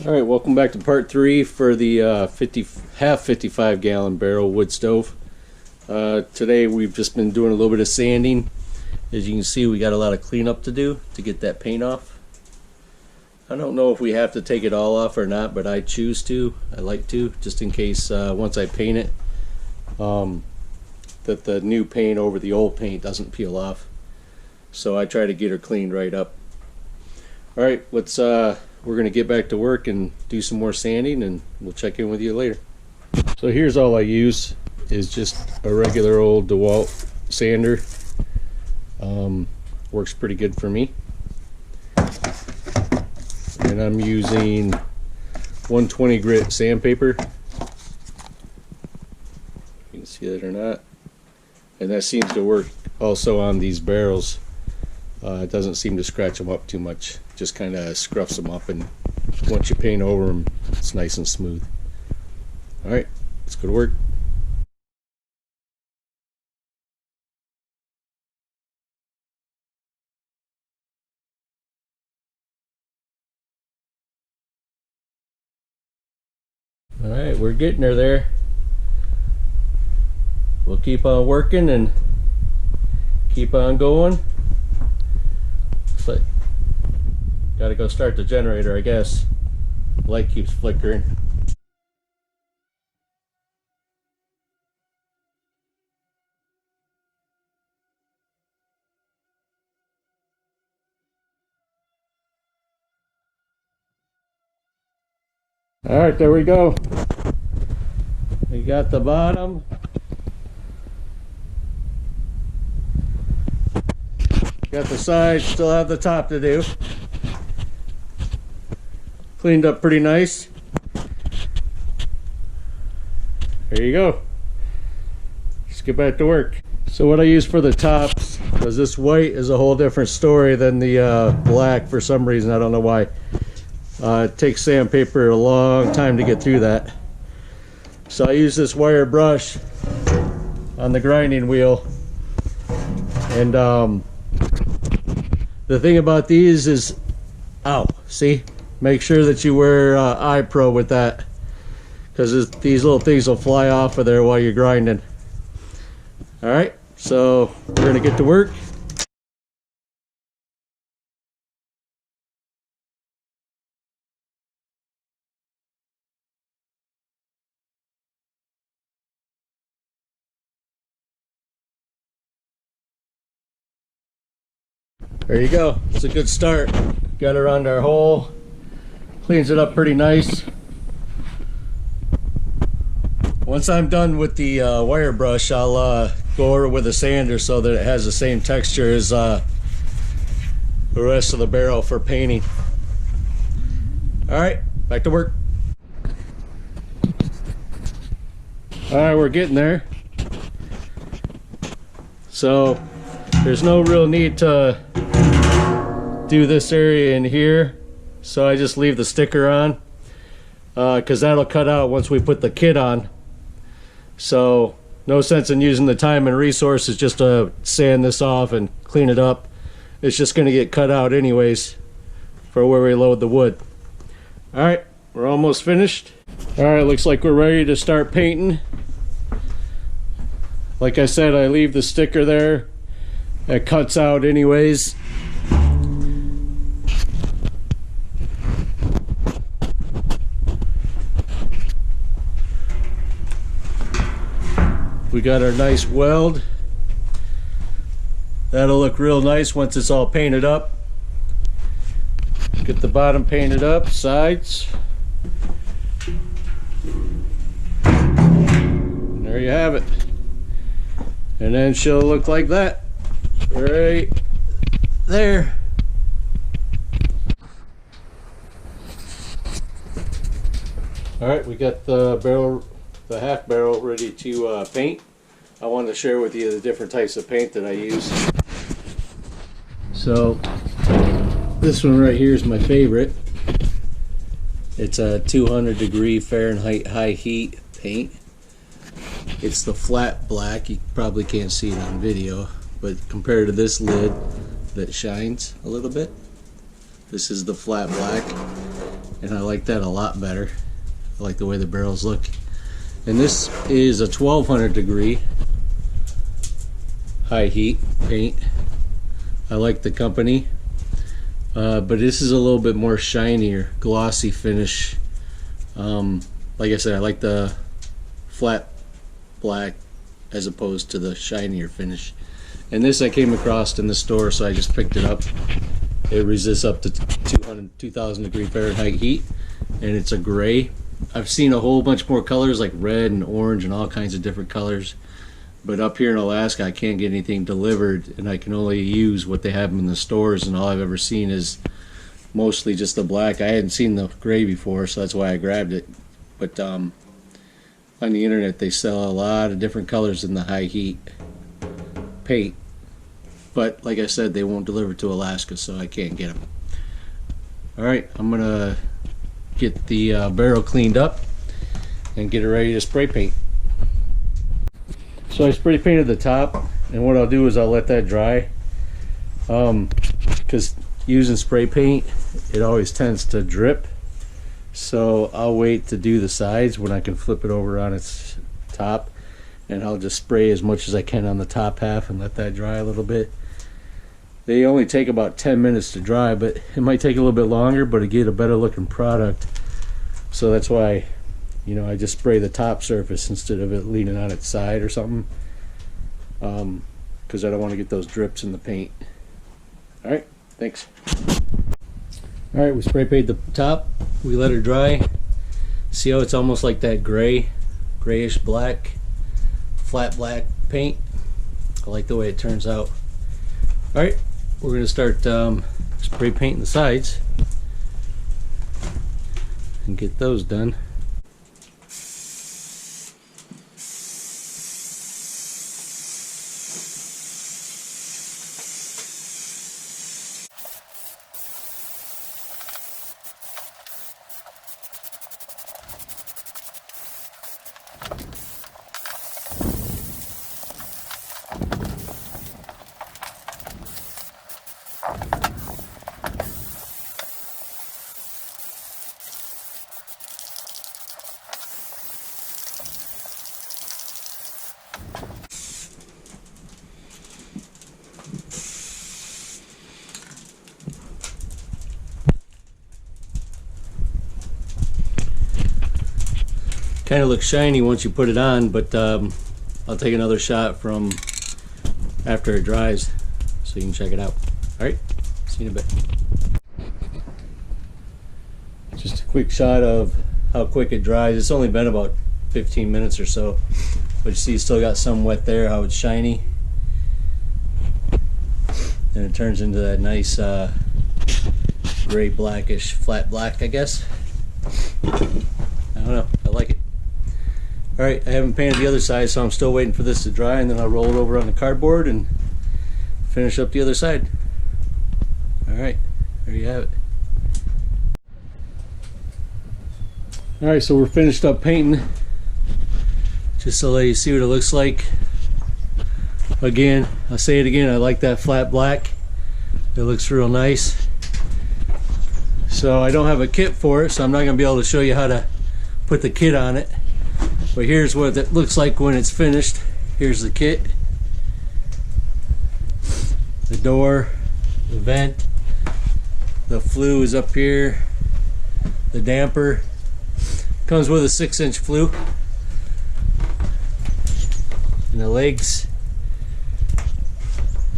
All right, welcome back to part 3 for the half 55 gallon barrel wood stove. Today we've just been doing a little bit of sanding. As you can see, we got a lot of cleanup to do to get that paint off. I don't know if we have to take it all off or not, but I choose to. I like to, just in case once I paint it, that the new paint over the old paint doesn't peel off. So I try to get her cleaned right up. All right, we're going to get back to work and do some more sanding, and we'll check in with you later. So here's all I use is just a regular old DeWalt sander. Works pretty good for me. And I'm using 120 grit sandpaper. You can see that or not. And that seems to work also on these barrels. It doesn't seem to scratch them up too much. Just kind of scruffs them up, and once you paint over them, it's nice and smooth. Alright, let's go to work. Alright, we're getting her there. We'll keep on working and keep on going. But gotta go start the generator, I guess. Light keeps flickering. Alright, there we go. We got the bottom. Got the sides, still have the top to do. Cleaned up pretty nice. There you go. Let's get back to work. So what I use for the tops, because this white is a whole different story than the black for some reason, I don't know why. It takes sandpaper a long time to get through that. So I use this wire brush on the grinding wheel. And the thing about these is, ow, see? Make sure that you wear eye pro with that, because these little things will fly off of there while you're grinding. Alright, so we're going to get to work. There you go. It's a good start. Got her on our hole. Cleans it up pretty nice. Once I'm done with the wire brush, I'll go over with a sander so that it has the same texture as the rest of the barrel for painting. Alright, back to work. Alright, we're getting there. So there's no real need to do this area in here, so I just leave the sticker on because that'll cut out once we put the kit on. So no sense in using the time and resources just to sand this off and clean it up. It's just going to get cut out anyways for where we load the wood. Alright, we're almost finished. Alright, looks like we're ready to start painting. Like I said, I leave the sticker there. It cuts out anyways. We got our nice weld. That'll look real nice once it's all painted up. Get the bottom painted up, sides. And there you have it. And then she'll look like that. Right there. Alright, we got the barrel, the half barrel ready to paint. I wanted to share with you the different types of paint that I use. So this one right here is my favorite. It's a 200 Fahrenheit high heat paint. It's the flat black. You probably can't see it on video, but compared to this lid that shines a little bit, this is the flat black. and I like that a lot better. I like the way the barrels look. And this is a 1200 degree high heat paint. I like the company, but this is a little bit more shinier, glossy finish. Like I said, I like the flat black as opposed to the shinier finish. And this I came across in the store, so I just picked it up. It resists up to 2000 degree Fahrenheit heat, and it's a gray. I've seen a whole bunch more colors like red and orange and all kinds of different colors, but up here in Alaska I can't get anything delivered, and I can only use what they have in the stores, and all I've ever seen is mostly just the black. I hadn't seen the gray before, so that's why I grabbed it. But on the internet they sell a lot of different colors in the high heat paint, but like I said, they won't deliver to Alaska, so I can't get them. Alright, I'm gonna get the barrel cleaned up and get it ready to spray paint. So I spray painted the top, and what I'll do is I'll let that dry, because using spray paint it always tends to drip, so I'll wait to do the sides when I can flip it over on its top, and I'll just spray as much as I can on the top half and let that dry a little bit. They only take about 10 minutes to dry, but it might take a little bit longer, but to get a better looking product. So that's why, you know, I just spray the top surface instead of it leaning on its side or something, because I don't want to get those drips in the paint. Alright, thanks. Alright, we spray painted the top, we let it dry. See how it's almost like that grayish black, flat black paint? I like the way it turns out. Alright, we're going to start spray painting the sides and get those done. Kind of looks shiny once you put it on, but I'll take another shot from after it dries so you can check it out. Alright, see you in a bit. Just a quick shot of how quick it dries. It's only been about 15 minutes or so, but you see it's still got some wet there, how it's shiny. And it turns into that nice gray blackish, flat black, I guess. I don't know, I like it. Alright, I haven't painted the other side, so I'm still waiting for this to dry, and then I'll roll it over on the cardboard and finish up the other side. Alright, there you have it. Alright, so we're finished up painting. Just to let you see what it looks like. Again, I'll say it again, I like that flat black. It looks real nice. So I don't have a kit for it, so I'm not going to be able to show you how to put the kit on it. But here's what it looks like when it's finished. Here's the kit. The door, the vent, the flue is up here, the damper. Comes with a 6-inch flue. And the legs.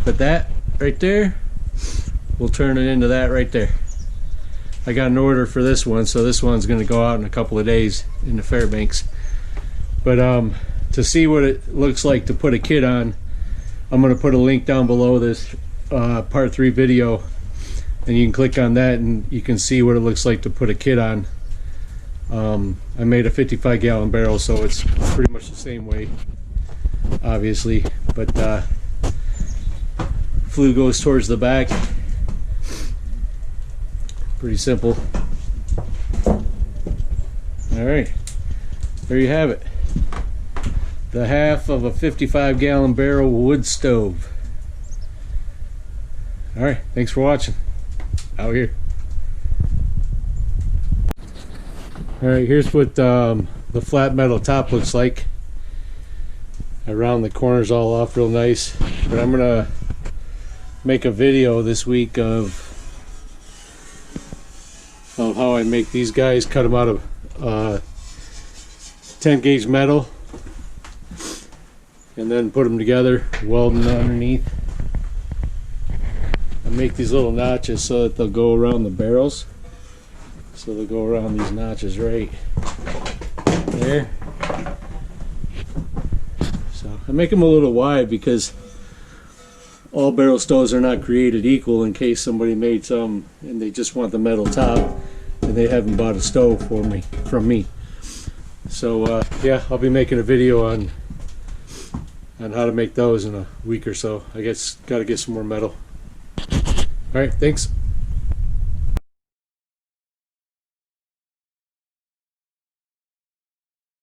But that right there, we'll turn it into that right there. I got an order for this one, so this one's going to go out in a couple of days in the Fairbanks. But to see what it looks like to put a kit on, I'm going to put a link down below this part 3 video, and you can click on that and you can see what it looks like to put a kit on. I made a 55-gallon barrel, so it's pretty much the same weight, obviously, but flue goes towards the back. Pretty simple. Alright, there you have it. The half of a 55-gallon barrel wood stove. Alright, thanks for watching. Out here. Alright, here's what the flat metal top looks like. I round the corners all off real nice. But I'm gonna make a video this week of how I make these guys, cut them out of 10 gauge metal and then put them together, welding underneath. I make these little notches so that they'll go around the barrels. So they'll go around these notches right there. So I make them a little wide because all barrel stoves are not created equal, in case somebody made some and they just want the metal top and they haven't bought a stove from me. So yeah, I'll be making a video on how to make those in a week or so. I guess gotta get some more metal. Alright, thanks.